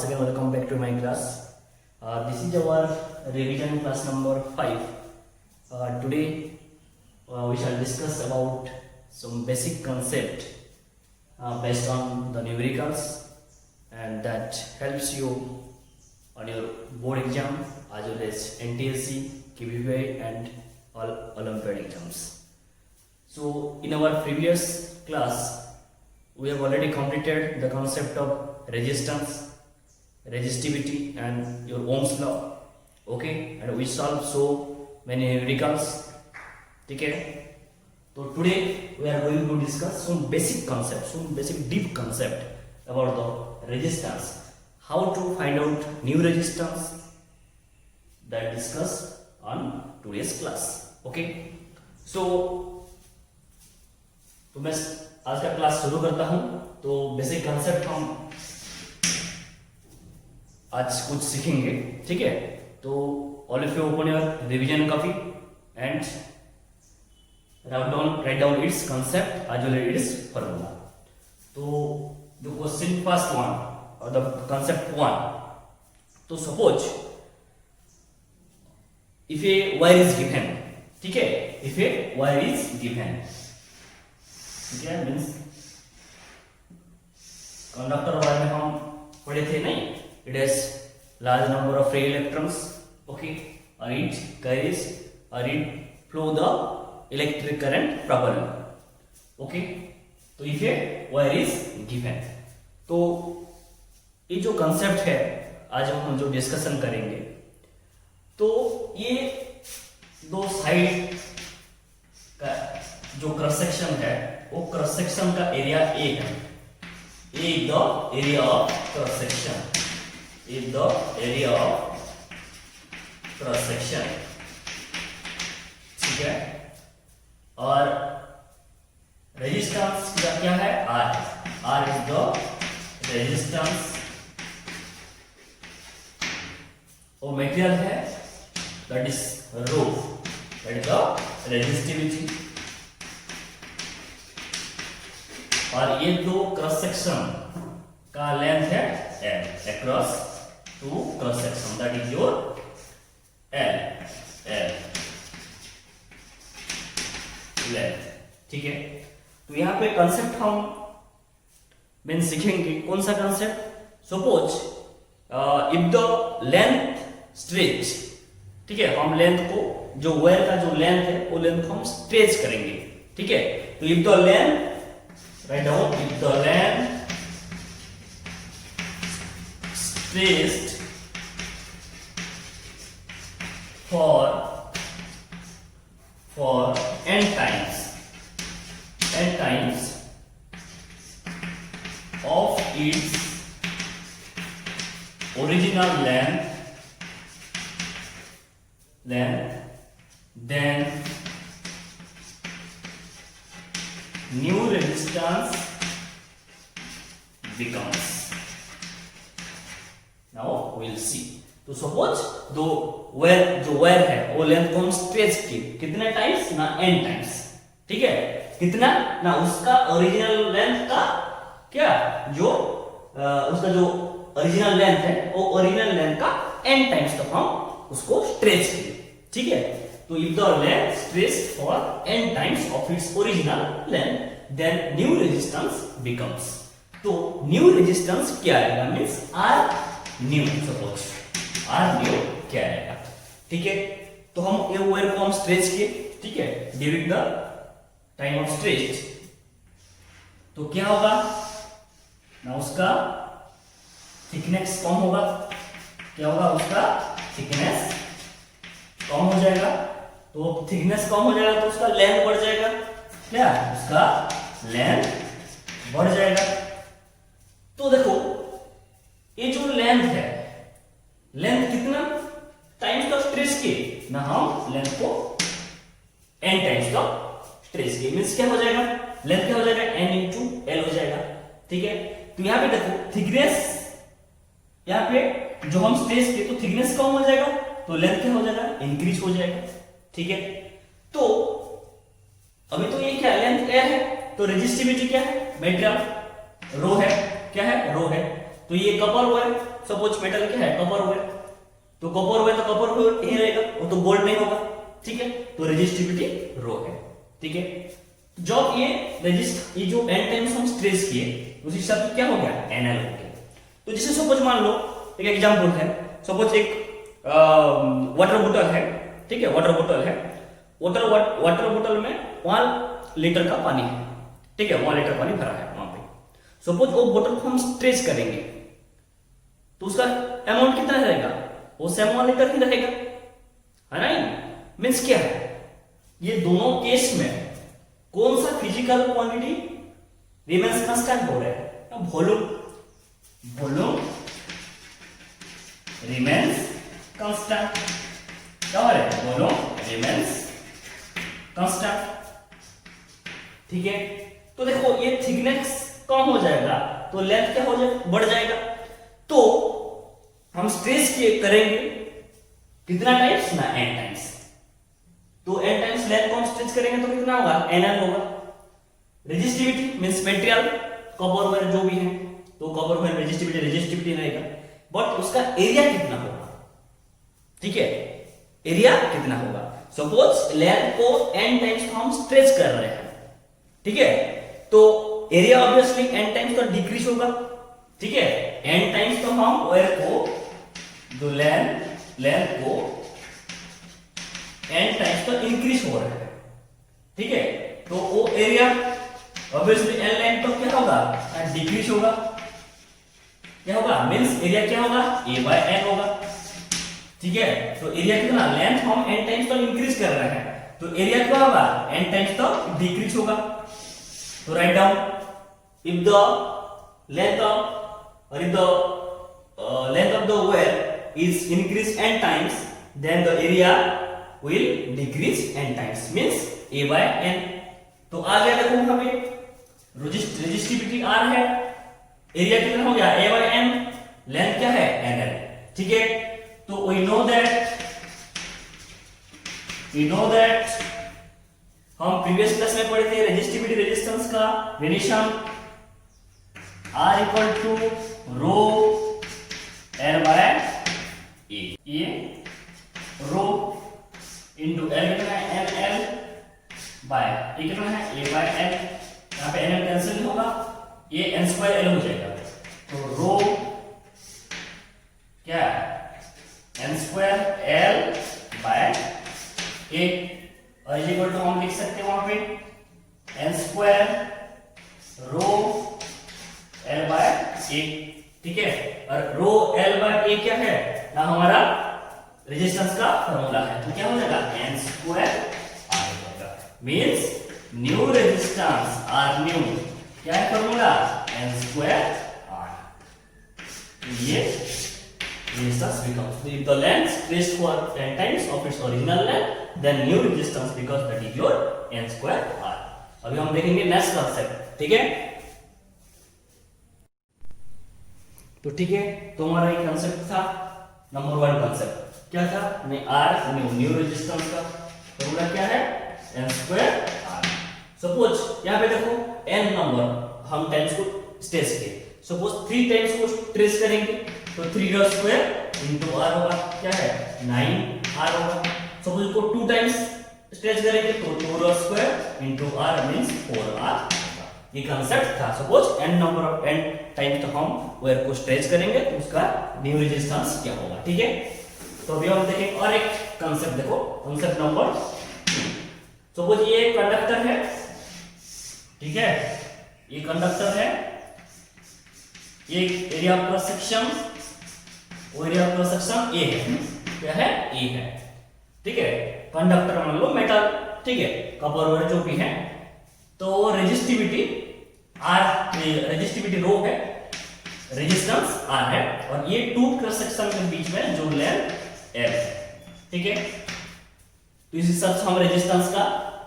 once again welcome back to my class. This is our revision class number 5. Today we shall discuss about some basic concept based on the numericals, and that helps you on your board exam as well as NTSC, KVPI and all Olympiad exams. So in our previous class we have already completed the concept of resistance, resistivity and your Ohm's law. Okay, and we solved so many numericals. Okay, so today we are going to discuss some basic concepts, some basic deep concept about the resistance. How to find out new resistance, that discussed on today's class. Okay, so मैं आज का class शुरू करता हूं. तो basic concept हम आज कुछ सीखेंगे. ठीक है, तो all of you open your revision copy and write down its concept as well as its formula. तो द क्वेश्चन फर्स्ट वन और द कंसेप्ट वन. तो suppose if a wire is given, ठीक है, if a wire is given, ठीक है, means conductor wire में हम पढ़े थे नहीं, it has large number of free electrons. Okay, और इट कैरीज और it flow the electric current properly. Okay, तो if a wire is given, तो ये जो कंसेप्ट है आज हम जो डिस्कशन करेंगे, तो ये दो साइड का जो क्रॉस सेक्शन है वो क्रॉस सेक्शन का एरिया ए है. A is the area of cross section, is the area of cross section. ठीक है, और रेजिस्टेंस क्या है, R. R is the resistance. और मटेरियल है that is rho, that is the resistivity. और ये दो क्रॉस सेक्शन का लेंथ है L, across two cross section, that is your L, L length. ठीक है, तो यहां पे कंसेप्ट हम मेन सीखेंगे. कौन सा concept? Suppose if the length stretch, ठीक है, हम लेंथ को, जो वायर का जो लेंथ है वो लेंथ को हम स्ट्रेच करेंगे. ठीक है, तो if the length, write down, if the length stretched for n times of its original length, then new resistance becomes. Now we'll see. तो सपोज दो वायर, जो वायर है वो लेंथ को हम स्ट्रेच किए कितने टाइम्स ना, n टाइम्स. ठीक है, कितना ना, उसका ओरिजिनल लेंथ का क्या, जो उसका जो ओरिजिनल लेंथ है वो ओरिजिनल लेंथ का n टाइम्स तक हम उसको स्ट्रेच किए. ठीक है, तो if the length stretched for n times of its original length, then new resistance becomes. तो new resistance क्या आएगा, means R new. Suppose R new क्या आएगा. ठीक है, तो हम ये वायर को हम स्ट्रेच किए, ठीक है, during the time of stretch. तो क्या होगा ना, उसका थिकनेस कम होगा. क्या होगा, उसका थिकनेस कम हो जाएगा. तो थिकनेस कम हो जाएगा तो उसका लेंथ बढ़ जाएगा. क्या, उसका लेंथ बढ़ जाएगा. तो देखो ये जो लेंथ है, लेंथ कितना टाइम्स तक स्ट्रेच किए ना, हम लेंथ को n टाइम्स तक स्ट्रेच किए, मींस क्या हो जाएगा, लेंथ क्या हो जाएगा, n इंटू l हो जाएगा. ठीक है, तो यहां पे देखो थिकनेस, यहां पे जो हम स्ट्रेच किए तो थिकनेस कम हो जाएगा, तो लेंथ क्या हो जाएगा, इंक्रीज हो जाएगा. ठीक है, तो अभी तो ये क्या, लेंथ l है, तो रेजिस्टिविटी क्या है, मटेरियल रो है. क्या है, रो है. तो ये कपर वायर, सपोज मेटल क्या है, कपर वायर, तो कपर वायर तो कपर वायर ही रहेगा, वो तो गोल्ड नहीं होगा, ठीक है। तो रेजिस्टिविटी रो है, ठीक है। जब ये जो एन टाइम्स हम स्ट्रेस किए उस हिसाब से क्या हो गया, एनएल हो गया। तो जैसे सपोज मान लो एक एग्जांपल है, सपोज एक वाटर बोतल है, ठीक है, वाटर बोतल है, वाटर बोतल में 1 लीटर का पानी है, ठीक है, 1 लीटर पानी भरा है वहां पे। सपोज वो बोतल को हम स्ट्रेच करेंगे तो उसका अमाउंट कितना रहेगा, वो सेम 1 लीटर ही रहेगा, है ना। मीन्स क्या है, ये दोनों केस में कौन सा फिजिकल क्वांटिटी रिमेन्स कांस्टेंट हो रहा है, वॉल्यूम रिमेन्स कांस्टेंट, क्या हो रहा है, वॉल्यूम रिमेन्स कांस्टेंट, ठीक है। तो देखो ये थिकनेस कम हो जाएगा तो लेंथ क्या हो जाएगा, बढ़ जाएगा। तो हम स्ट्रेस करेंगे कितना टाइम्स ना, n टाइम्स। तो n टाइम्स लेंथ को हम स्ट्रेच करेंगे तो कितना होगा, nl होगा। Resistivity means material, Kapoor wire जो भी है, तो कपर वायर रेजिस्टिविटी रहेगा, बट उसका एरिया कितना होगा, ठीक है, एरिया कितना होगा। सपोज लेंथ को n टाइम्स हम स्ट्रेच कर रहे हैं, ठीक है, तो एरिया ऑब्वियसली n टाइम्स तो डिक्रीज होगा, ठीक है। n टाइम्स तो हम वायर को जो लेंथ को n टाइम्स तो इंक्रीज हो रहा है, ठीक है। तो वो एरिया ऑब्वियसली n लेंथ तो क्या होगा, डिक्रीज होगा, क्या होगा, मींस एरिया क्या होगा, a by n होगा, ठीक है। तो एरिया कितना, लेंथ हम n टाइम्स तो इंक्रीज कर रहे हैं, तो एरिया क्या होगा, n टाइम्स तो डिक्रीज होगा। तो write down, if the length of the wire is increased n times, then the area will decrease n times, means a by n। तो आ गया देखो वहां पे रेजिस्टिविटी r है, एरिया कितना हो गया, a by n, लेंथ क्या है, nl, ठीक है। तो we know that हम प्रीवियस क्लास में पढ़े थे रेजिस्टिविटी रेजिस्टेंस का relation R equal to rho L by A, ये रो इंटू L कितना है, NL बाय A कितना है, A बाय N, यहाँ पे NL कैंसिल नहीं होगा, ये N स्क्वायर L हो जाएगा। तो रो क्या, N square L by A, और इक्वल टू हम लिख सकते हैं वहां पे n square rho l by a, ठीक है। और रो l बाय a क्या है ना, हमारा रेजिस्टेंस का फॉर्मूला है, तो क्या हो जाएगा, n स्क्वायर r हो जाएगा, means new resistance r new क्या है फॉर्मूला, n स्क्वायर r। ये resistance becomes, if the length stretched for 10 times of its original length, then new resistance because that is your n square r। अभी हम देखेंगे next concept, ठीक है। तो ठीक है, तो हमारा ये कॉन्सेप्ट था नंबर 1 कॉन्सेप्ट, क्या था, r न्यू रेजिस्टेंस का फॉर्मूला क्या है, n स्क्वायर r। सपोज यहाँ पे देखो n नंबर हम टाइम्स को स्ट्रेच किए, सपोज 3 टाइम्स को ट्रेस करेंगे तो 3 का स्क्वायर इनटू r होगा, क्या है, 9r होगा। सपोज को 2 टाइम्स स्ट्रेच करेंगे तो 2 का square into r means 4r होगा। ये कांसेप्ट था। Suppose n number of n times तो हम वायर को स्ट्रेच करेंगे तो उसका न्यू रेजिस्टेंस क्या होगा, ठीक है। तो अभी हम देखेंगे और एक कांसेप्ट, देखो कांसेप्ट नंबर 2। सपोज ये एक कंडक्टर है, ठीक है, ये कंडक्टर है, ये area of cross section, area of cross section A है, क्या है, A है, ठीक है। कंडक्टर मान लो मेटल, ठीक है, कपर वायर जो भी है, तो रेजिस्टिविटी रो है, रेजिस्टेंस R है, और ये 2 क्रॉस सेक्शन के बीच में जो लेंथ L है, ठीक है। तो इस हिसाब से हम रेजिस्टेंस का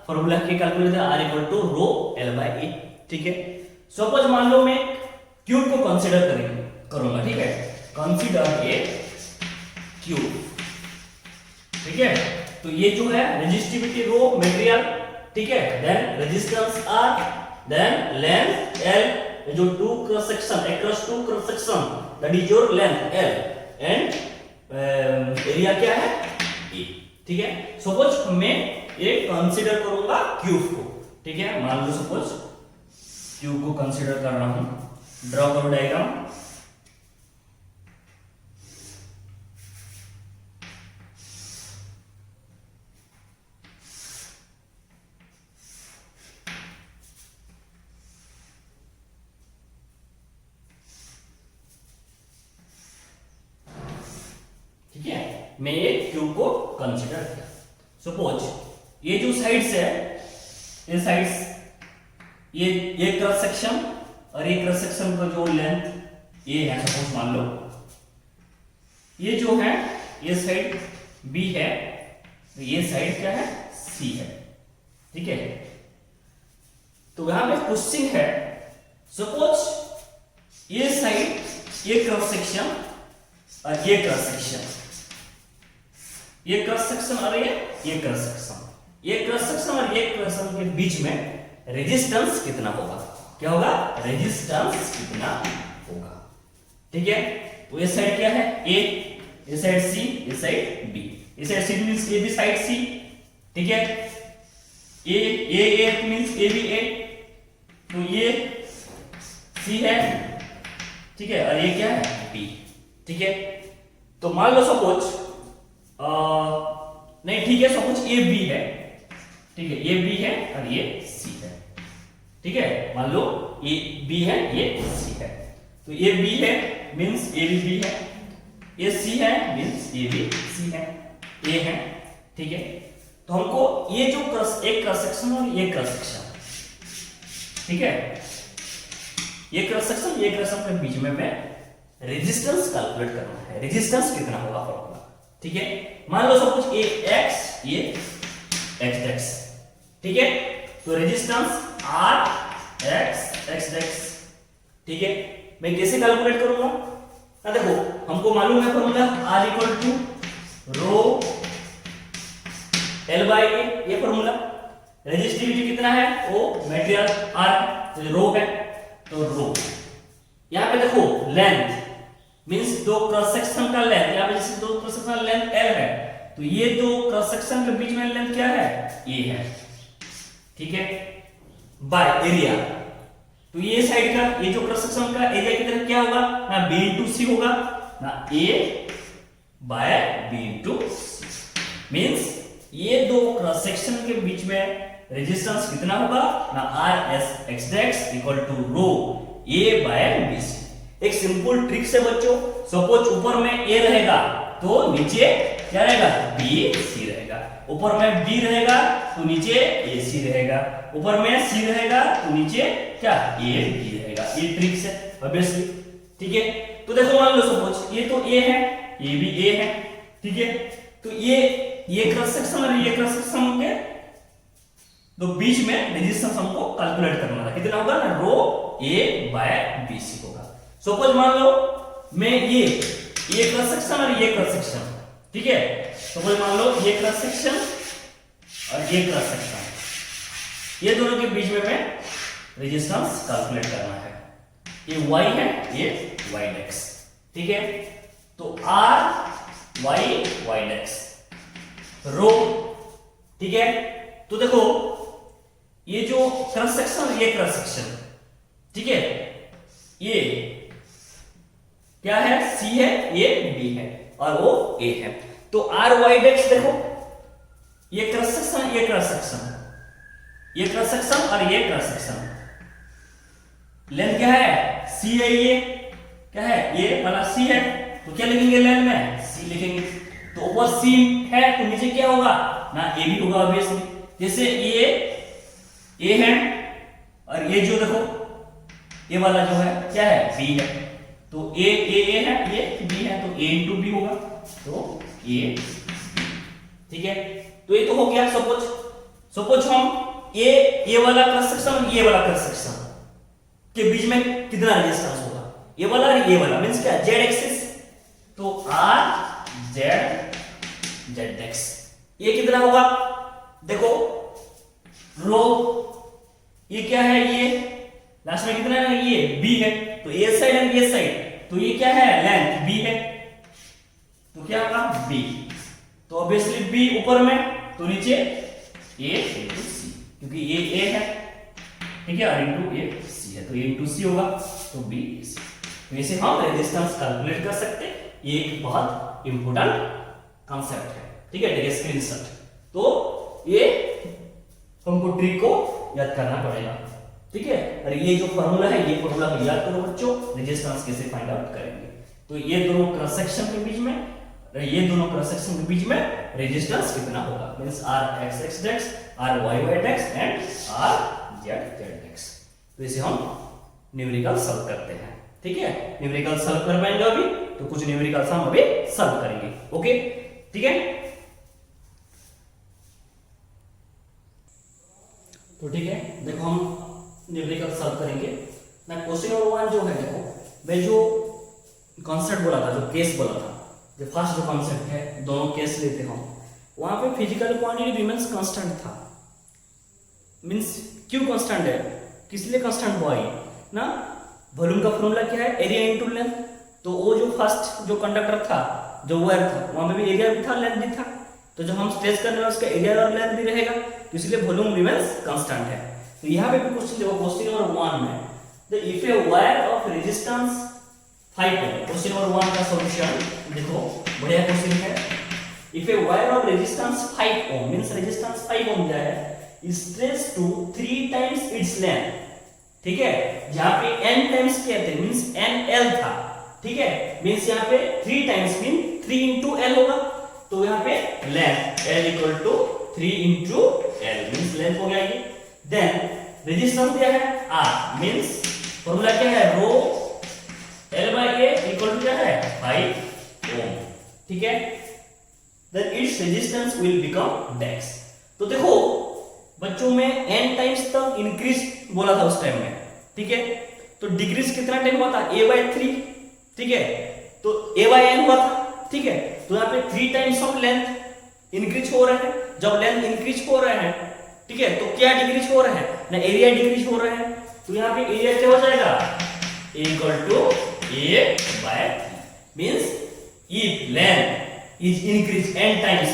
फॉर्मूला के calculate R equal to rho L by A, ठीक है। सपोज मान लो मैं क्यूब को कंसीडर करूंगा, ठीक है, कंसीडर ए क्यूब, ठीक है। तो ये जो है रेजिस्टिविटी रो मटेरियल, ठीक है, then resistance R, then length L, ये जो two cross section across two cross section that is your length L and area क्या है A, ठीक है। सपोज मैं ये कंसीडर करूंगा क्यूब को, ठीक है। मान लो सपोज क्यूब को कंसीडर कर रहा हूं, ड्रॉ करो डायग्राम। ठीक है, मैं एक क्यूब को कंसीडर किया। सपोज ये जो साइड्स है, ये साइड्स, ये क्रॉस सेक्शन और ये क्रॉस सेक्शन का जो लेंथ ये है, सपोज मान लो ये जो है ये साइड B है, तो ये साइड क्या है C है, ठीक है। तो यहां पे क्वेश्चन है, सपोज ये साइड ये क्रॉस सेक्शन और ये क्रॉस सेक्शन, ये क्रॉस सेक्शन और ये क्रॉस सेक्शन, ये क्रॉस सेक्शन और ये क्रॉस सेक्शन के बीच में रेजिस्टेंस कितना होगा? क्या होगा? रेजिस्टेंस कितना होगा, ठीक है। तो ये साइड क्या है A, ये साइड C, ये साइड B। ये साइड C मींस ये भी साइड C, ठीक है। A मींस A भी A, तो ये C है, ठीक है, और ये क्या है B, ठीक है। तो मान लो सपोज नहीं ठीक है, सपोज ये B है, ठीक है, ये B है और ये C है, ठीक है। मान लो ये B है, ये C है, तो ये B है मींस ये भी B है, ये C है मींस ये भी C है, A है, ठीक है। तो हमको ये जो एक क्रॉस सेक्शन और ये क्रॉस सेक्शन, ठीक है, ये क्रॉस सेक्शन ये क्रॉस सेक्शन के बीच में मैं रेजिस्टेंस कैलकुलेट करना है। रेजिस्टेंस कितना होगा फॉर्मूला, ठीक है। मान लो सब कुछ ये x ये x, ठीक है। तो रेजिस्टेंस R x, ठीक है। मैं कैसे कैलकुलेट करूंगा? देखो हमको मालूम है formula R equal to rho L by A, ये फॉर्मूला। रेजिस्टिविटी कितना है? वो मटेरियल R, तो रो है, तो रो। यहां पे देखो लेंथ मींस दो क्रॉस सेक्शन का लेंथ, यहां पे जैसे दो क्रॉस सेक्शन का लेंथ L है, तो ये दो क्रॉस सेक्शन के बीच में लेंथ क्या है? A है, ठीक है, बाय एरिया। तो ये साइड का ये जो क्रॉस सेक्शन का एरिया कितना क्या होगा? ना B into C होगा, ना A by B into C। Means ये दो क्रॉस सेक्शन के बीच में रेजिस्टेंस कितना होगा? ना R S x dash equal to rho A by B C। एक सिंपल ट्रिक से बच्चों, सपोज ऊपर में A रहेगा तो नीचे क्या रहेगा? B C रहेगा। ऊपर में B रहेगा तो नीचे A C रहेगा, ऊपर में C रहेगा तो नीचे क्या? A B रहेगा। ये ट्रिक है ऑब्वियसली, ठीक है। तो देखो मान लो सपोज ये तो A है, ये भी A है, ठीक है। तो ये क्रॉस सेक्शन और ये क्रॉस सेक्शन के तो बीच में रेजिस्टेंस हमको कैलकुलेट करना है। कितना होगा? ना रो A बाय B C होगा। सपोज मान लो मैं ये क्रॉस सेक्शन और ये क्रॉस सेक्शन, ठीक है। सपोज मान लो ये क्रॉस सेक्शन और ये क्रॉस सेक्शन, ये दोनों के बीच में मैं रेजिस्टेंस कैलकुलेट करना है। ये Y है, ये Y डेक्स, ठीक है। तो R Y डेक्स रो, ठीक है। तो देखो ये जो क्रॉस सेक्शन ये क्रॉस सेक्शन, ठीक है, ये क्या है? C है, ये B है और वो A है। तो R Y डेक्स देखो ये क्रॉस सेक्शन ये क्रॉस सेक्शन, ये क्रॉस सेक्शन और ये क्रॉस सेक्शन, लेंथ क्या है? C है, ये क्या है? ये वाला C है, तो क्या लिखेंगे लेंथ में? C लिखेंगे। तो ऊपर C है तो नीचे क्या होगा? ना A भी होगा ऑब्वियसली। जैसे ये A है और ये जो देखो ये वाला जो है क्या है? B है, तो A है, ये B है, तो A into B होगा, तो A, ठीक है। तो ये तो हो गया। सपोज हम ये वाला क्रॉस सेक्शन और ये वाला क्रॉस सेक्शन के बीच में कितना रेजिस्टेंस होगा? ये वाला और ये वाला मींस क्या? Z एक्सिस, तो R Z एक्स, ये कितना होगा? देखो रो, ये क्या है? ये लास्ट में कितना है, ये बी है, तो ए साइड एंड बी साइड, तो ये क्या है, लेंथ बी है, तो क्या होगा बी, तो ऑब्वियसली बी ऊपर में, तो नीचे ए इंटू सी, क्योंकि ये ए है, ठीक है, और इंटू ये सी है, तो ए इंटू सी होगा, तो बी सी। तो इसे हम रेजिस्टेंस कैलकुलेट कर सकते हैं, ये एक बहुत इंपॉर्टेंट कॉन्सेप्ट है, ठीक है, देखिए स्क्रीनशॉट। तो ये हमको ट्रिक को याद करना पड़ेगा, ठीक है, और ये जो फॉर्मूला है, ये फॉर्मूला को याद करो बच्चों, रेजिस्टेंस कैसे फाइंड आउट करेंगे। तो ये दोनों क्रॉस सेक्शन के बीच में, ये दोनों क्रॉस सेक्शन के बीच में रेजिस्टेंस कितना होगा, means R x x x, R y y x and R z z x. तो इसे हम न्यूमेरिकल सॉल्व करते हैं, ठीक है, न्यूमेरिकल सॉल्व कर पाएंगे अभी, तो कुछ न्यूमेरिकल हम अभी सॉल्व करेंगे, ओके, ठीक है। तो ठीक है, देखो हम न्यूमेरिकल सॉल्व करेंगे ना। क्वेश्चन नंबर 1 जो है, देखो मैं जो कॉन्सेप्ट बोला था, जो केस बोला था, जो फर्स्ट जो कॉन्सेप्ट है, दोनों केस लेते हम, वहां पे फिजिकल क्वांटिटी रिमेंस कांस्टेंट था, मींस क्यों कांस्टेंट है, किस लिए कांस्टेंट हुआ ये ना, वॉल्यूम का फॉर्मूला क्या है, एरिया इनटू लेंथ, तो वो जो फर्स्ट जो कंडक्टर था, जो वायर था, वहां पे भी एरिया भी था, लेंथ भी था, तो जब हम स्ट्रेच कर रहे हैं उसका एरिया और लेंथ भी रहेगा, तो इसलिए वॉल्यूम रिमेंस कांस्टेंट है। तो यहाँ पे भी क्वेश्चन देखो, क्वेश्चन नंबर 1 में, the if a wire of resistance 5 ohm, question number 1 का सॉल्यूशन देखो, बढ़िया क्वेश्चन है। If a wire of resistance 5 ohm, means resistance 5 ohm क्या है, stretch to 3 times its length, ठीक है, जहां पे n टाइम्स क्या थे, मींस nl था, ठीक है, मींस यहाँ पे 3 टाइम्स मीन 3 into l होगा, तो यहाँ पे length l equal to 3 into l, means length हो गया ये। देन रेजिस्टेंस क्या है, r, मींस फॉर्मूला क्या है, rho l by a equal to क्या है, 5 ओम, ठीक है, then it's resistance will become डेक्स। तो देखो बच्चों में n टाइम्स तक इंक्रीज बोला था उस टाइम में, ठीक है, तो डिक्रीज कितना टाइम हुआ था, a/3, ठीक है, तो a/n हुआ था, ठीक है, तो यहाँ पे 3 टाइम्स ऑफ लेंथ इंक्रीज हो रहे हैं, जब लेंथ इंक्रीज हो रहे हैं, ठीक है, तो क्या डिक्रीज हो रहा है ना, एरिया डिक्रीज हो रहा है, तो यहाँ पे एरिया क्या हो जाएगा, equal to a/3, means if length is increase n times,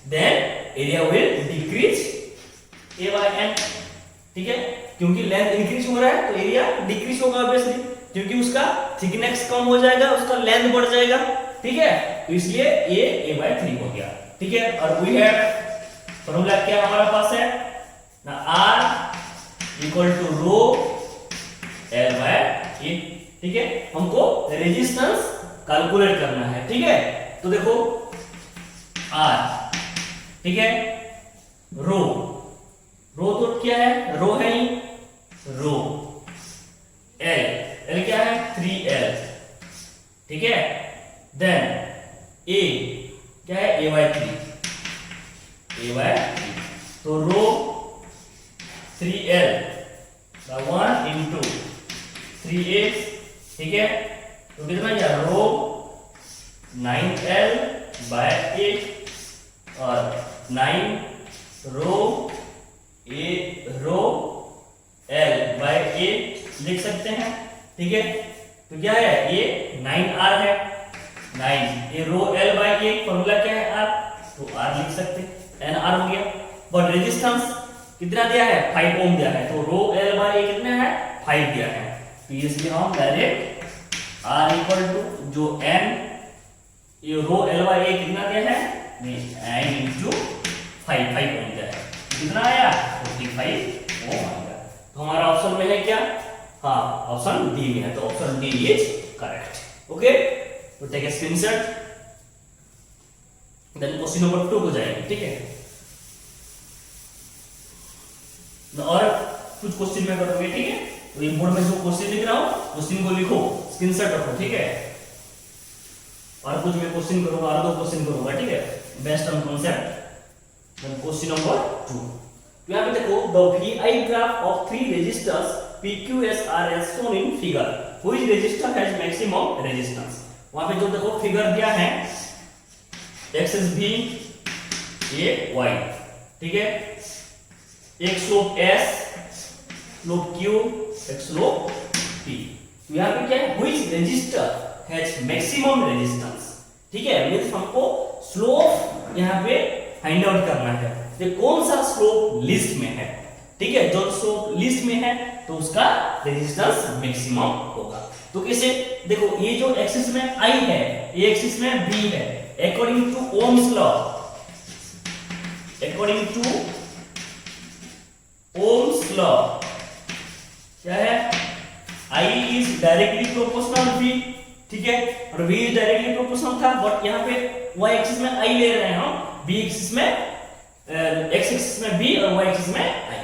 then area will decrease a/n, ठीक है, क्योंकि लेंथ इंक्रीज हो रहा है तो एरिया डिक्रीज होगा ऑब्वियसली, क्योंकि उसका थिकनेस कम हो जाएगा, उसका लेंथ बढ़ जाएगा, ठीक है, तो इसलिए ये a/3 हो गया, ठीक है। और वी हैव फॉर्मूला क्या हमारा पास है ना, r equal to row l/a, ठीक है, हमको रेजिस्टेंस कैलकुलेट करना है, ठीक है, तो देखो r, ठीक है, रो तो क्या है, रो है ही, रो l क्या है, 3l, ठीक है, देन a क्या है, a/3, तो रो 3l 1 into 3a, ठीक है, तो कितना क्या, रो 9l/a, और 9 रो l/a लिख सकते हैं, ठीक है, तो क्या है, ये 9r है, 9 ये रो l/a, फॉर्मूला क्या है, r, तो r लिख सकते हैं, nr हो गया। बट रेजिस्टेंस कितना दिया है, 5 ओम दिया है, तो रो l/a कितना है, 5 दिया है, तो इसलिए हम डायरेक्ट r इक्वल टू जो n, ये रो l/a कितना दिया है, 9 into 5 ओम दिया है, कितना आया, 45 ओम आएगा। तो हमारा ऑप्शन में है क्या, हाँ ऑप्शन डी में है, तो option D is correct, okay. तो take a screenshot, then question number 2 को जाएंगे, ठीक है, और कुछ क्वेश्चन में करोगे, ठीक है, तो ये बोर्ड में जो क्वेश्चन लिख रहा हूं, क्वेश्चन को लिखो, स्क्रीनशॉट रखो, ठीक है, और कुछ मैं क्वेश्चन करूंगा, और 2 क्वेश्चन करूंगा, ठीक है, based on concept. Then question number 2, तो यहाँ पे देखो, the VI graph of 3 resistors PQS are as shown in figure, which resistor has maximum resistance। वहां पे जो देखो फिगर दिया है, एक्सिस V, ये Y, ठीक है, एक स्लोप S, स्लोप Q, एक स्लोप P। तो यहाँ पे क्या है, which register has maximum resistance, ठीक है, मींस हमको स्लोप यहाँ पे फाइंड आउट करना है कि कौन सा स्लोप लिस्ट में है, ठीक है, जो स्लोप लिस्ट में है तो उसका रेजिस्टेंस मैक्सिमम होगा। तो कैसे, देखो ये जो एक्सिस में I है, ये एक्सिस में B है, according to ohm's law, according to ohm's law क्या है, I is directly proportional V, ठीक है, और V इज डायरेक्टली प्रोपोर्शनल था, बट यहाँ पे y एक्सिस में I ले रहे हैं हम, B एक्सिस में x एक्सिस में B और y एक्सिस में I।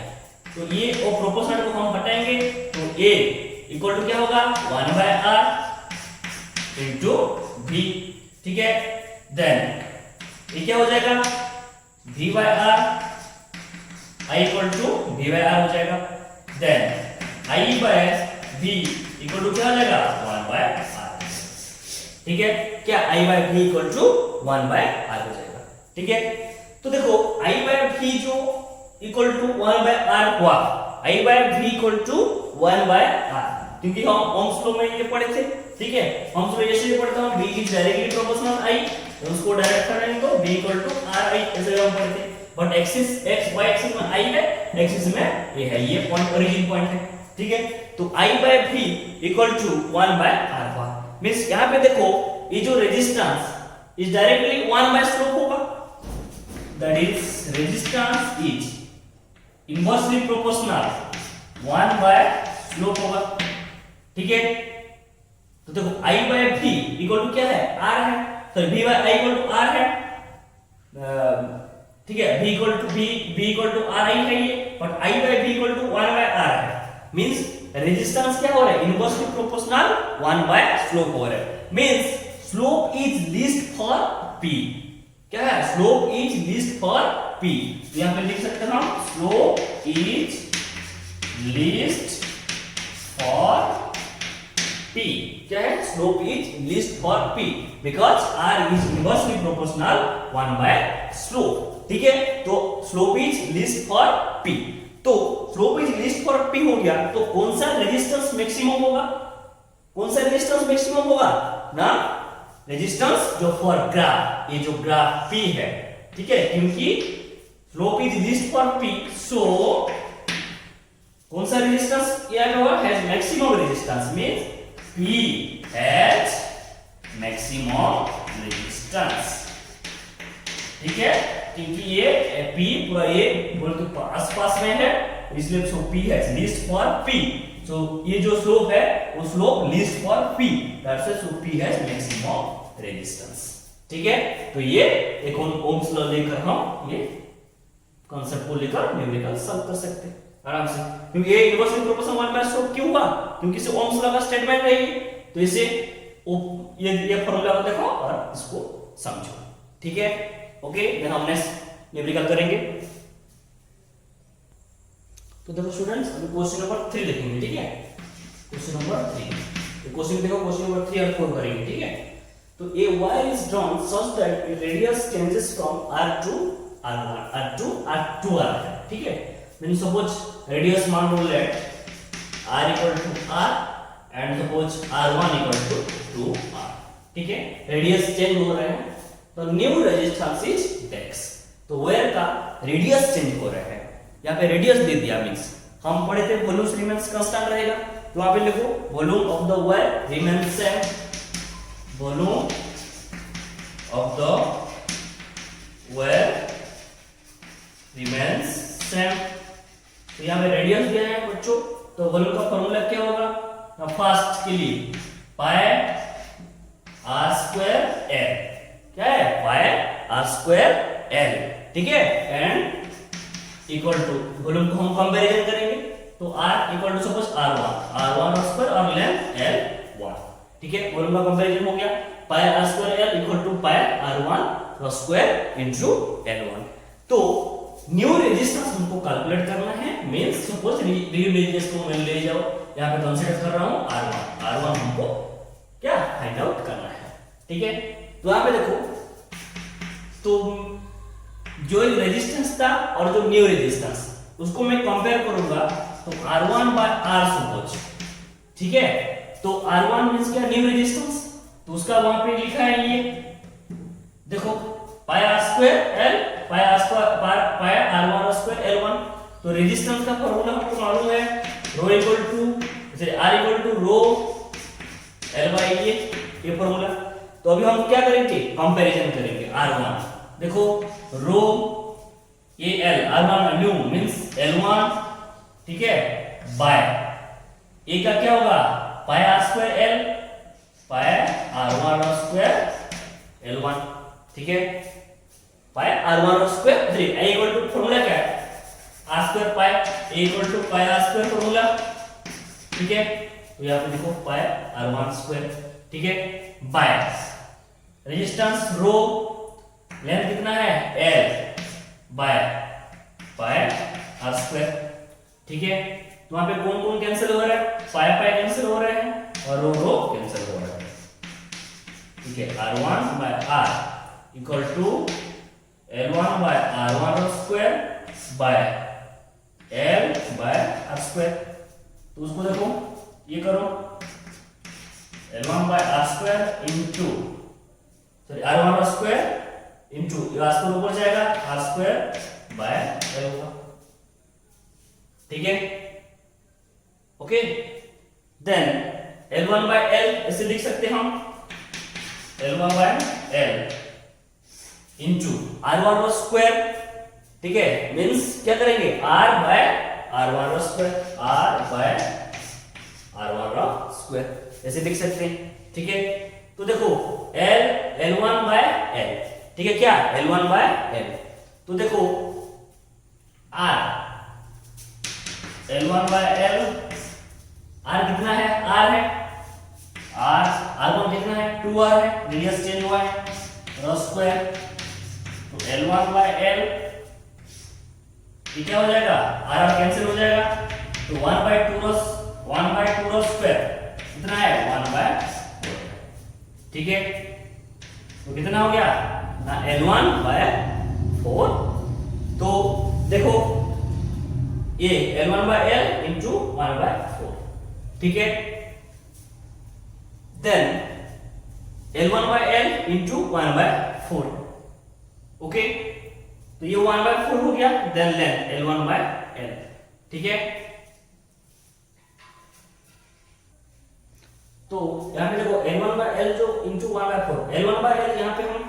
तो ये और प्रोपोर्शनल को हम हटाएंगे तो A इक्वल टू क्या होगा 1/r इनटू V, ठीक है, देन ये क्या हो जाएगा V/r, I equal to V/r हो जाएगा, देन I/V इक्वल टू क्या हो जाएगा 1/r, ठीक है, क्या I/V इक्वल टू 1/r हो जाएगा, ठीक है। तो देखो I/V जो इक्वल टू 1/r हुआ, I/V इक्वल टू 1/r, क्योंकि हम ओम्स लॉ में ये पढ़े थे, ठीक है, ओम्स लॉ ऐसे ही पढ़ता हूं, V is directly proportional I, तो उसको डायरेक्ट करेंगे तो V इक्वल टू RI ऐसे हम पढ़ते, but axis x y axis में I है, एक्सिस में ये है, ये पॉइंट ओरिजिन पॉइंट है, ठीक है। तो I/V इक्वल टू 1/r हुआ, मींस यहां पे देखो ये जो रेजिस्टेंस इज डायरेक्टली 1 स्लोप होगा, that is resistance is inversely proportional 1 slope होगा, ठीक है। तो देखो I/V इक्वल टू क्या है, R है, तो V/I इक्वल टू R है, ठीक है, V इक्वल टू RI है ये, but I/V equal to 1/R है, मींस रेजिस्टेंस क्या हो रहा है, इनवर्सली प्रोपोर्शनल 1 स्लोप हो रहा है, means slope is least for P, क्या है, slope is least for P, तो यहां पे लिख सकते हैं हम slope is least for P, क्या है, slope is least for P because R is inversely proportional 1 slope, ठीक है। तो slope is least for P, तो slope is least for P हो गया, तो कौन सा रेजिस्टेंस मैक्सिमम होगा, कौन सा रेजिस्टेंस मैक्सिमम होगा ना, रेजिस्टेंस जो फॉर ग्राफ, ये जो ग्राफ P है, ठीक है, क्योंकि slope is least for P, सो कौन सा रेजिस्टेंस यहां पे होगा, has maximum resistance, means P has maximum resistance, ठीक है, क्योंकि ये P पूरा ये बोल तो आसपास में है, इसलिए सो P has least for P, सो ये जो स्लोप है वो slope least for P, that's so P has maximum resistance, ठीक है। तो ये एक ओम्स लॉ लेकर हम ये कांसेप्ट को लेकर न्यूमेरिकल सॉल्व कर सकते हैं आराम से, क्योंकि ये इनवर्सली प्रोपोर्शनल 1 स्लोप क्यों हुआ, क्योंकि इसे ओम्स लॉ का स्टेटमेंट है ये, तो इसे ये फार्मूला को देखो और इसको समझो, ठीक है, ओके। देन हम नेक्स्ट न्यूमेरिकल करेंगे। तो देखो स्टूडेंट्स, अभी क्वेश्चन नंबर 3 लिखेंगे, ठीक है, क्वेश्चन नंबर 3, तो क्वेश्चन देखो, क्वेश्चन नंबर 3 और 4 करेंगे, ठीक है। तो a wire is drawn such that its radius changes from r to r1 r to r2r, ठीक है, मींस सपोज रेडियस मान लो let r equal to r and suppose r1 equal to 2r, ठीक है, रेडियस चेंज हो रहे हैं, तो न्यू रेजिस्टेंस इज x, तो वायर का रेडियस चेंज हो रहा है, यहाँ पे रेडियस दे दिया, मींस हम पढ़े थे वॉल्यूम रिमेन्स कांस्टेंट रहेगा, तो वहां पे लिखो volume of the wire remains same, volume of the wire remains same, तो यहाँ पे रेडियस दिया है बच्चों, तो वॉल्यूम का फॉर्मूला क्या होगा, फर्स्ट के लिए पाई r स्क्वायर l, क्या है, पाई r स्क्वायर l, ठीक है, एंड इक्वल टू वॉल्यूम को हम कंपैरिजन करेंगे, तो r equal to suppose r1 square और लेंथ l1, ठीक है, वॉल्यूम का कंपैरिजन हो गया, pi r square l equal to pi r1 square into l1। तो न्यू रेजिस्टेंस हमको कैलकुलेट करना है, मींस सपोज न्यू रेजिस्टेंस को मैं ले जाओ, यहां पे कंसीडर कर रहा हूं r1 हमको क्या फाइंड आउट करना है, ठीक है। तो यहां पे देखो, तो जो रेजिस्टेंस था और जो न्यू रेजिस्टेंस उसको मैं कंपेयर करूंगा, तो R1 बाय R सपोज, ठीक है। तो R1 मींस क्या, न्यू रेजिस्टेंस, तो उसका वहां पे लिखा है ये देखो pi R square L pi R square pi R1 square L1। तो रेजिस्टेंस का फॉर्मूला हमको मालूम है, रो इक्वल टू जैसे R equal to rho L by ये फॉर्मूला। तो अभी हम क्या करेंगे, कंपैरिजन करेंगे R1, देखो रो ये L R1 new means L1, ठीक है, बाय ए का क्या होगा pi R square L pi R1 square L1, ठीक है, pi R1 square. A equal to formula क्या है, R square pi, A equal to pi R square formula, ठीक है। तो यहां पे देखो पाई R1 स्क्वायर, ठीक है, बाय रेजिस्टेंस रो लेंथ कितना है L by pi R square, ठीक है। तो वहां पे कौन कौन कैंसिल हो रहा है, पाई पाई कैंसिल हो रहे हैं और रो कैंसिल हो रहा है, ठीक है। R1 by R equal to L1 by R1 square by L by R square. तो उसको देखो ये करो L1 by R square into sorry R1 square into ये स्क्वायर ऊपर जाएगा R स्क्वायर बाय L होगा, ठीक है, okay. Then L1 by L ऐसे लिख सकते हैं हम, L1 by L into R1 square, ठीक है, मींस क्या करेंगे R by R1 square, R by R1 square ऐसे लिख सकते हैं, ठीक है। तो देखो L1 बाय L, ठीक है, क्या L1 बाय L। तो देखो R L1 by L, R कितना है, R है, R1 कितना है 2R है, रेडियस चेंज हुआ है R स्क्वायर। तो L1 बाय L ये क्या हो जाएगा, R कैंसिल हो जाएगा, तो 1 बाय 2 स्क्वायर कितना है 1 बाय 4, ठीक है। तो कितना हो गया ना L1 बाय 4। तो देखो ये L1 by L into 1 by 4, ठीक है। Then L1 by L into 1 by 4, okay. तो ये 1 बाय 4 हो गया, then length L1 by L, ठीक है। तो यहां पे देखो L1 बाय L जो into 1 by 4, L1 by L यहां पे हम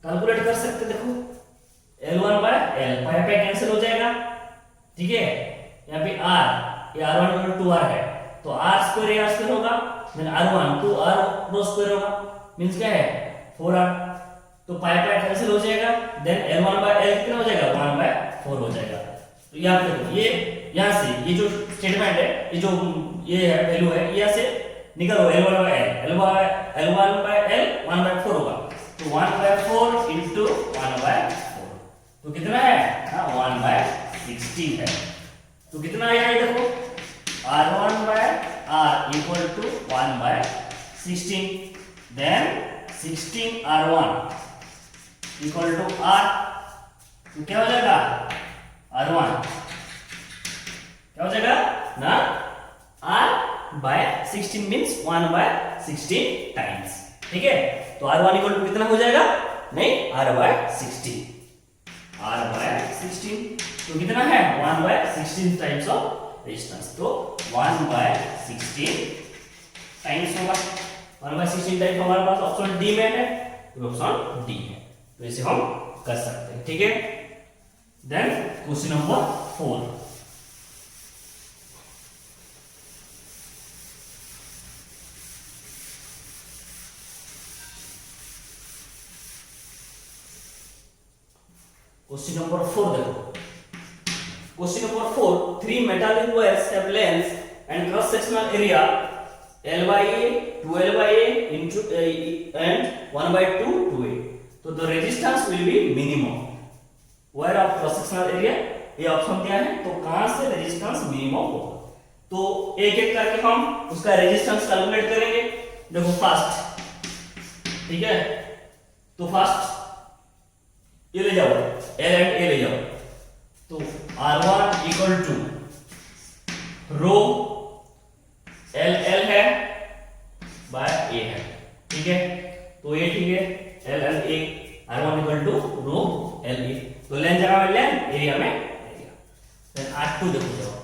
कैलकुलेट कर सकते, देखो L1 by L pi pi cancel हो जाएगा, ठीक है। यहाँ पे R ये R1 इक्वल टू 2R है, तो R स्क्वायर ये R स्क्वायर होगा, देन R1 2 R रो स्क्वायर होगा, मींस क्या है 4R। तो पाई पाई कैंसिल हो जाएगा, देन L1 बाय L कितना हो जाएगा 1 बाय 4 हो जाएगा। तो यहाँ पे देखो ये यहाँ से ये जो स्टेटमेंट है, ये जो ये है वैल्यू है, यहाँ से निकलो L1 by L, L1 by L 1 by 4 होगा, तो 1 बाय 4 इंटू 1 बाय 4, तो कितना है 1 बाय 16 है। तो कितना आया ये देखो R1 by R equal to 1 by 16, then 16 R1 equal to R, तो क्या हो जाएगा R1 क्या हो जाएगा ना R by 16 means 1 by 16 times, ठीक है। तो R1 इक्वल टू कितना हो जाएगा, नहीं R बाय 16, R बाय 16, तो कितना है 1 बाय 16 टाइम्स ऑफ रेजिस्टेंस, तो 1 बाय 16 टाइम्स होगा। 1 बाय 16 टाइम्स हमारे पास ऑप्शन डी में है, तो ऑप्शन डी है, तो इसे हम कर सकते हैं, ठीक है। Then question number 4, question number 4 देखो, question number 4, 3 metallic wires have length and cross sectional area L by A, 2L by A into and 1 by 2 2A, तो the resistance will be minimum wire of cross sectional area, ये option क्या है, तो कहां से resistance minimum होगा। तो एक एक करके हम उसका रेजिस्टेंस कैलकुलेट करेंगे। देखो फर्स्ट, ठीक है, तो फर्स्ट ये ले जाओ L एंड A ले जाओ, तो R1 equal to rho L L है बाय ए है, ठीक है। तो ये ठीक है, L L A R1 equal to rho L A. तो लेंथ जगह में लेंथ, एरिया में एरिया। देन R2 देखो जरा,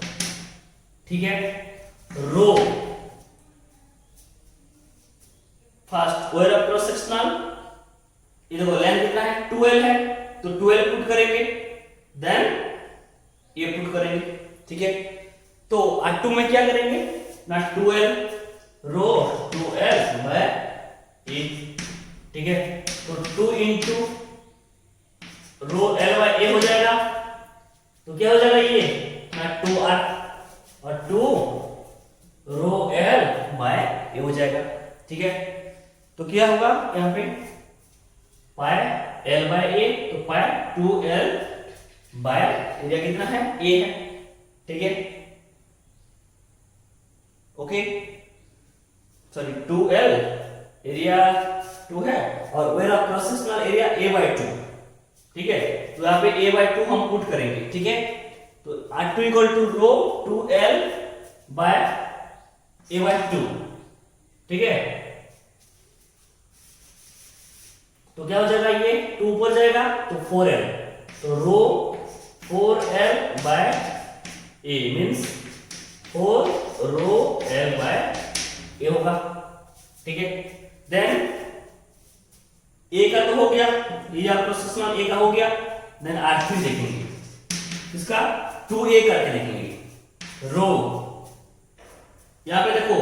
ठीक है। Rho first square of cross sectional, ये देखो लेंथ कितना है 2L है, तो 2L पुट करेंगे, देन ये पुट करेंगे, ठीक है। तो R2 में क्या करेंगे ना, 2L रो 2L बाय ए, ठीक है। तो 2 इंटू रो L बाय ए हो जाएगा, तो क्या हो जाएगा ये ना 2R और 2 रो L बाय ए हो जाएगा, ठीक है। तो क्या होगा यहाँ पे पाई L बाय ए, तो पाई 2L बाय एरिया कितना है ए है, ठीक है। ओके सॉरी 2L एरिया 2 है और where of cross sectional area a by 2, ठीक है। तो यहाँ पे a बाय 2 हम पुट करेंगे, ठीक है। तो R2 equal to rho 2L by a by 2, ठीक है। तो क्या हो जाएगा, ये 2 ऊपर जाएगा तो 4L, तो रो 4L bye a means 4 rho L by ए होगा, ठीक है। देन ए का तो हो गया, ये आपका सेक्शनल ए का हो गया। देन R3 देखेंगे, इसका 2A करके देखेंगे। रो यहां पे देखो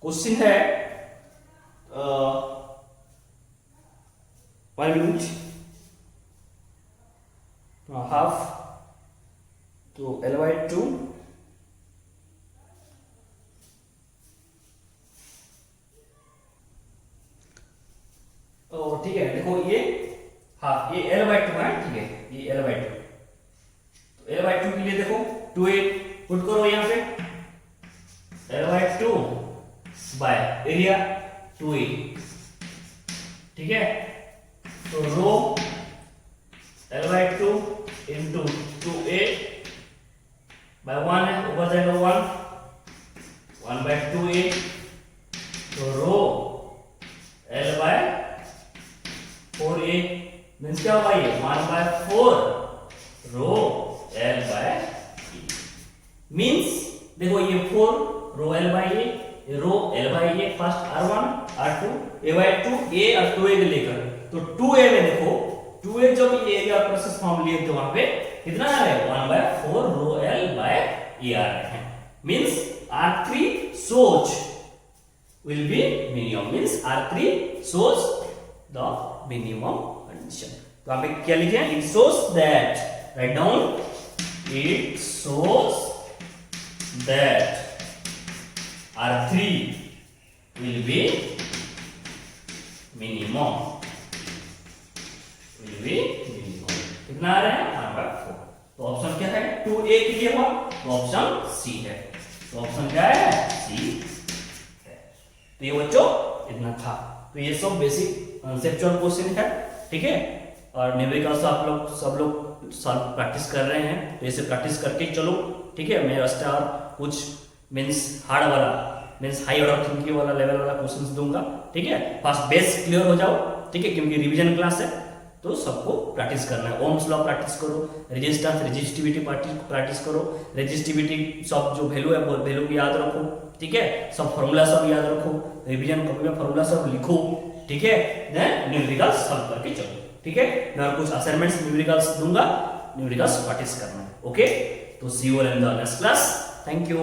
क्वेश्चन है 1 मिनट हाफ, तो L बाय 2 ठीक है। देखो ये हाफ, ये L बाय 2 है, ठीक है। ये L बाय 2, तो L बाय 2 के लिए देखो 2A पुट करो यहाँ पे, L by 2 by area 2A, ठीक है। तो rho L by 2 into 2A by 1 है, ऊपर जाएगा 1 बाय 2A, तो rho L bye 4A means क्या होगा, ये 1 by 4 rho L by a means देखो ये 4 rho L by a, rho L by a, first R1 R2 A by 2 A और 2A के लेकर, तो 2A में देखो 2A जब ये एरिया प्रोसेस फॉर्म लिए तो वहां पे कितना आ रहा है 1 बाय 4 रो L बाय ए आ रहे हैं, means R3 shows will be minimum, means R3 shows the minimum condition। तो आप क्या लिखे, it shows that, write down, it shows that R3 will be minimum, will be minimum। कितना आ रहा है 1 by 4। तो ऑप्शन क्या है 2A के लिए हुआ, तो ऑप्शन सी है। तो ऑप्शन क्या है सी है। तो ये बच्चों इतना था। तो ये सब बेसिक कंसेप्चुअल क्वेश्चन है, ठीक है। और न्यूमेरिकल आप लोग सब लोग सॉल्व प्रैक्टिस कर रहे हैं, तो इसे प्रैक्टिस करके चलो, ठीक है। मैं स्टार कुछ मींस हार्ड वाला मींस हाई ऑर्डर थिंकिंग वाला लेवल वाला क्वेश्चंस दूंगा, ठीक है। फर्स्ट बेस क्लियर हो जाओ, ठीक है, क्योंकि रिवीजन क्लास है तो सबको प्रैक्टिस करना है। ओम्स लॉ प्रैक्टिस करो, रेजिस्टेंस रेजिस्टिविटी प्रैक्टिस करो, रेजिस्टिविटी सब जो वैल्यू है वो वैल्यू को याद रखो, ठीक है। सब फॉर्मूला सब याद रखो, रिवीजन कॉपी में फॉर्मूला सब लिखो, ठीक है। देन न्यूमेरिकल्स सॉल्व करके चलो, ठीक है। मैं और कुछ असाइनमेंट्स न्यूमेरिकल्स दूंगा, न्यूमेरिकल्स प्रैक्टिस करना है, ओके। तो see you in the next class, thank you.